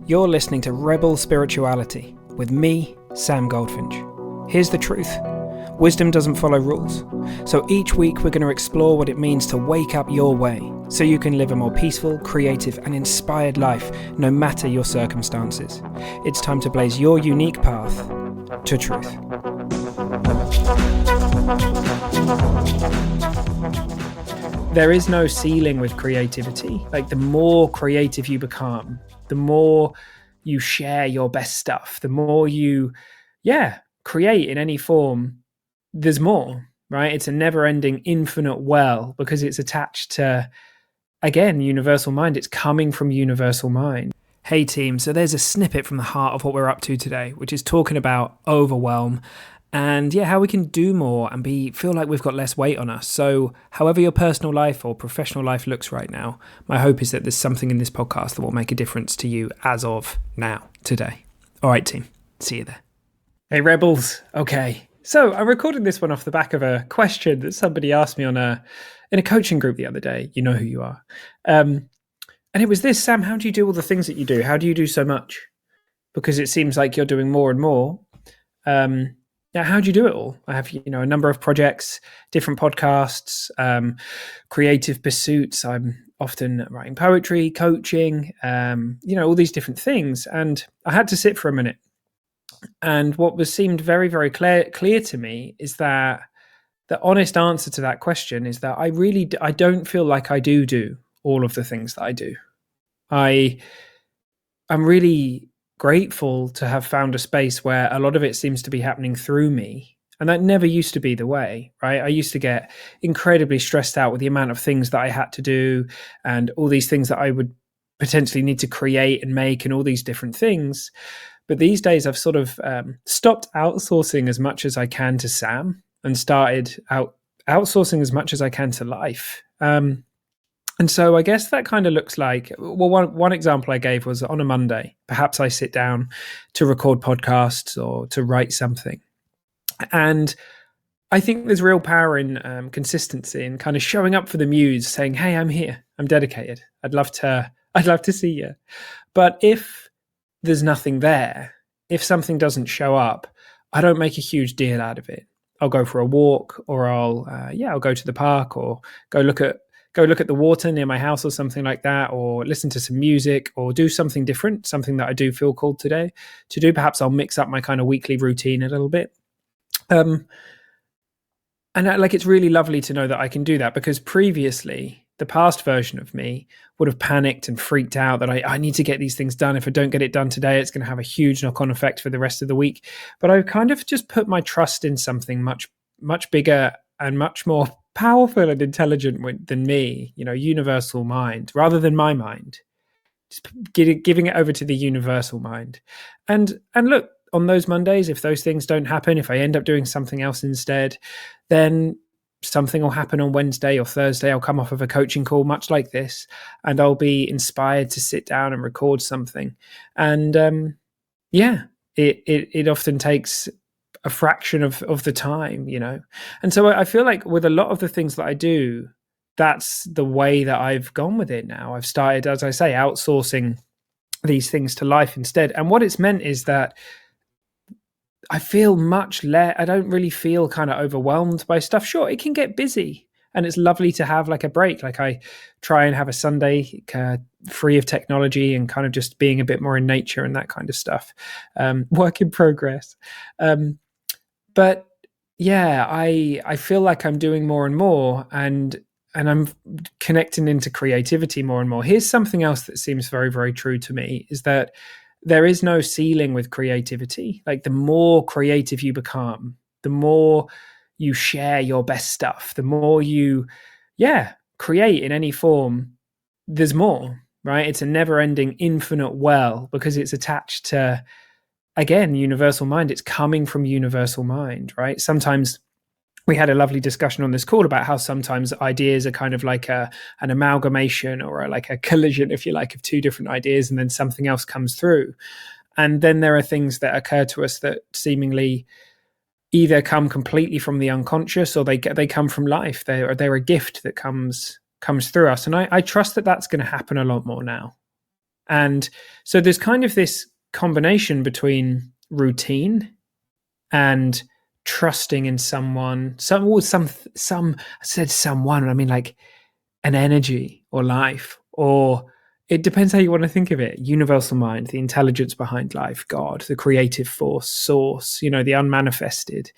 You're listening to Rebel Spirituality with me, Sam Goldfinch. Here's the truth. Wisdom doesn't follow rules. So each week we're going to explore what it means to wake up your way so you can live a more peaceful, creative and inspired life no matter your circumstances. It's time to blaze your unique path to truth. There is no ceiling with creativity. Like, the more creative you become, the more you share your best stuff, the more you, create in any form, there's more, right? It's a never-ending, infinite well because it's attached to, again, universal mind. It's coming from universal mind. Hey team, so there's a snippet from the heart of what we're up to today, which is talking about overwhelm and how we can do more and feel like we've got less weight on us. So however your personal life or professional life looks right now, my hope is that there's something in this podcast that will make a difference to you as of now, today. All right, team, see you there. Hey, Rebels. Okay, so I recorded this one off the back of a question that somebody asked me in a coaching group the other day. You know who you are. And it was this: Sam, how do you do all the things that you do? How do you do so much? Because it seems like you're doing more and more. How do you do it all? I have, a number of projects, different podcasts, creative pursuits. I'm often writing poetry, coaching, all these different things. And I had to sit for a minute. And what seemed very, very clear to me is that the honest answer to that question is that I don't feel like I do all of the things that I do. I'm really grateful to have found a space where a lot of it seems to be happening through me. And that never used to be the way, right? I used to get incredibly stressed out with the amount of things that I had to do and all these things that I would potentially need to create and make and all these different things. But these days I've sort of stopped outsourcing as much as I can to Sam and started outsourcing as much as I can to life. And so I guess that kind of looks like, well, one example I gave was on a Monday, perhaps I sit down to record podcasts or to write something. And I think there's real power in consistency and kind of showing up for the muse, saying, hey, I'm here, I'm dedicated. I'd love to see you. But if there's nothing there, if something doesn't show up, I don't make a huge deal out of it. I'll go for a walk, or I'll go to the park, or go look at the water near my house or something like that, or listen to some music, or do something different, something that I do feel called today to do. Perhaps I'll mix up my kind of weekly routine a little bit. And it's really lovely to know that I can do that, because previously the past version of me would have panicked and freaked out that I need to get these things done. If I don't get it done today, it's going to have a huge knock-on effect for the rest of the week. But I've kind of just put my trust in something much, much bigger and much more powerful and intelligent than me, universal mind, rather than my mind. Just giving it over to the universal mind. And look, on those Mondays, if those things don't happen, if I end up doing something else instead, then something will happen on Wednesday or Thursday. I'll come off of a coaching call much like this, and I'll be inspired to sit down and record something. And it often takes a fraction of the time, And so I feel like with a lot of the things that I do, that's the way that I've gone with it now. I've started, as I say, outsourcing these things to life instead. And what it's meant is that I feel much less, I don't really feel kind of overwhelmed by stuff. Sure, it can get busy and it's lovely to have like a break. Like, I try and have a Sunday free of technology and kind of just being a bit more in nature and that kind of stuff. Work in progress. But I feel like I'm doing more and more, and I'm connecting into creativity more and more. Here's something else that seems very, very true to me, is that there is no ceiling with creativity. Like, the more creative you become, the more you share your best stuff, the more you, create in any form, there's more, right? It's a never-ending, infinite well because it's attached to, again, universal mind. It's coming from universal mind, right? Sometimes we had a lovely discussion on this call about how sometimes ideas are kind of like an amalgamation or like a collision, if you like, of two different ideas, and then something else comes through. And then there are things that occur to us that seemingly either come completely from the unconscious or they come from life. They're a gift that comes through us. And I trust that that's going to happen a lot more now. And so there's kind of this combination between routine and trusting in someone, I said someone, I mean like an energy or life, or it depends how you want to think of it. Universal mind, the intelligence behind life, God, the creative force, source, the unmanifested.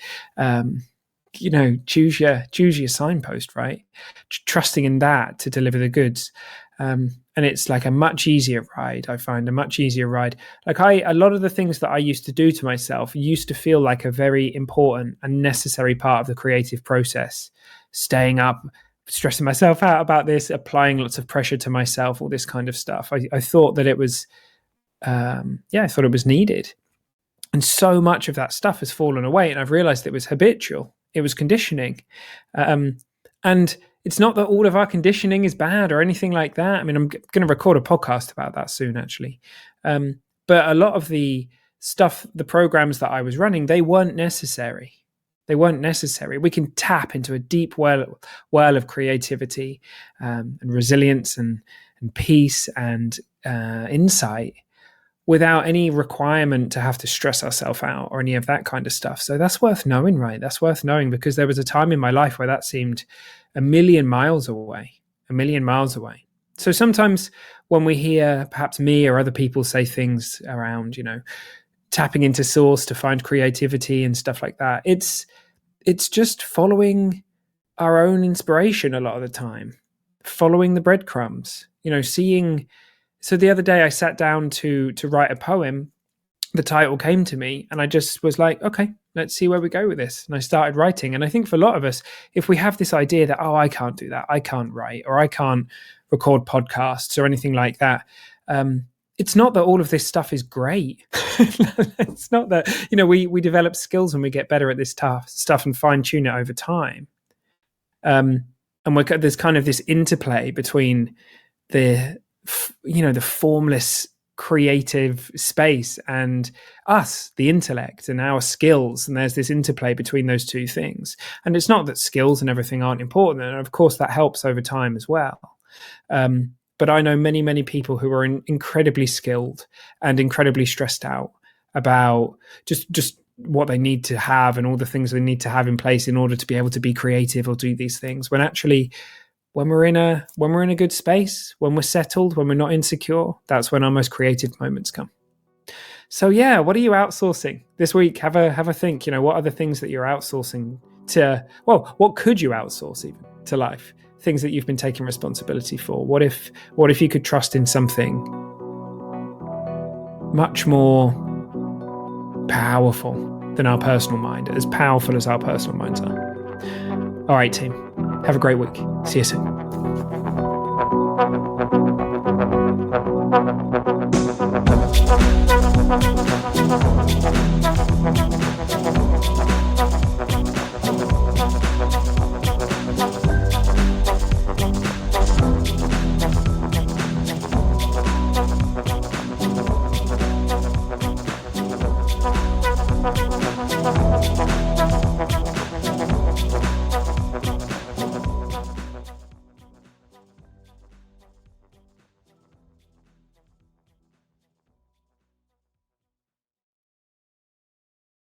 Choose your signpost, right? Trusting in that to deliver the goods. And it's like a much easier ride. I find a much easier ride. Like a lot of the things that I used to do to myself used to feel like a very important and necessary part of the creative process. Staying up, stressing myself out about this, applying lots of pressure to myself, all this kind of stuff. I thought that it was, I thought it was needed. And so much of that stuff has fallen away. And I've realized it was habitual. It was conditioning. And it's not that all of our conditioning is bad or anything like that. I mean, I'm going to record a podcast about that soon, actually. But a lot of the stuff, the programs that I was running, they weren't necessary. They weren't necessary. We can tap into a deep well of creativity and resilience and peace and insight without any requirement to have to stress ourselves out or any of that kind of stuff. So that's worth knowing, right? That's worth knowing, because there was a time in my life where that seemed a million miles away. So sometimes when we hear perhaps me or other people say things around, tapping into source to find creativity and stuff like that, it's just following our own inspiration a lot of the time, following the breadcrumbs, seeing. So the other day I sat down to write a poem. The title came to me and I just was like, okay, let's see where we go with this. And I started writing. And I think for a lot of us, if we have this idea that, I can't do that, I can't write, or I can't record podcasts or anything like that, it's not that all of this stuff is great. It's not that, we develop skills and we get better at this stuff and fine tune it over time. And there's kind of this interplay between the formless creative space and us, the intellect and our skills. And there's this interplay between those two things. And it's not that skills and everything aren't important. And of course that helps over time as well. But I know many, many people who are incredibly skilled and incredibly stressed out about just what they need to have and all the things they need to have in place in order to be able to be creative or do these things, when actually when we're in a good space, when we're settled, when we're not insecure, that's when our most creative moments come. So yeah, what are you outsourcing this week? Have a think. What are the things that you're outsourcing to? Well, what could you outsource even to life? Things that you've been taking responsibility for. What if you could trust in something much more powerful than our personal mind, as powerful as our personal minds are? All right, team. Have a great week. See you soon.